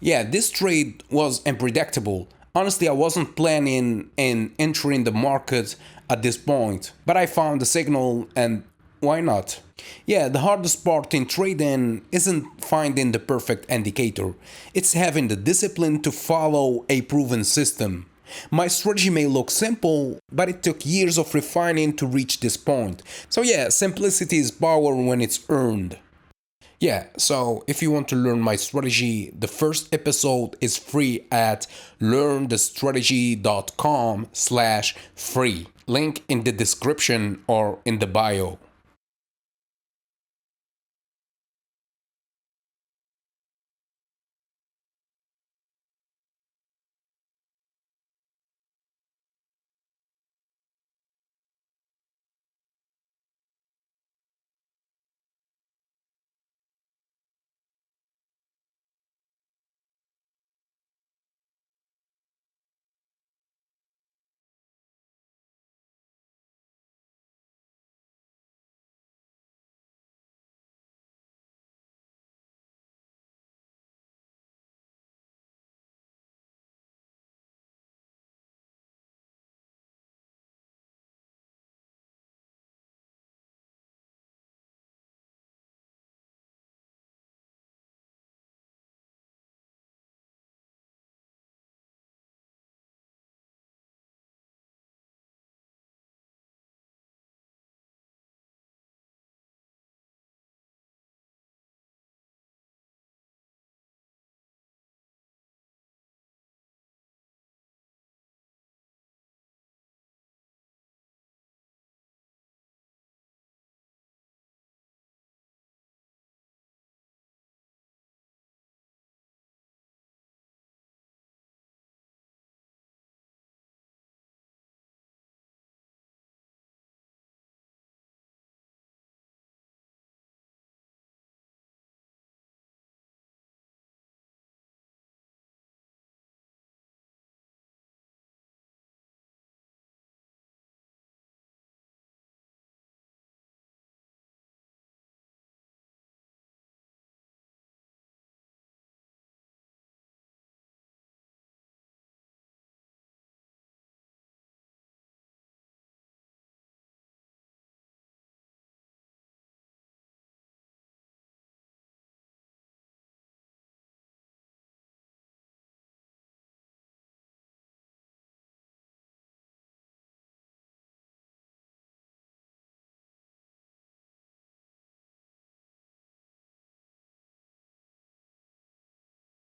Yeah, this trade was unpredictable. Honestly, I wasn't planning on entering the market at this point, but I found the signal and why not? Yeah, the hardest part in trading isn't finding the perfect indicator, it's having the discipline to follow a proven system. My strategy may look simple, but it took years of refining to reach this point. So, yeah, simplicity is power when it's earned. Yeah, so if you want to learn my strategy, the first episode is free at learnthestrategy.com/free. Link in the description or in the bio.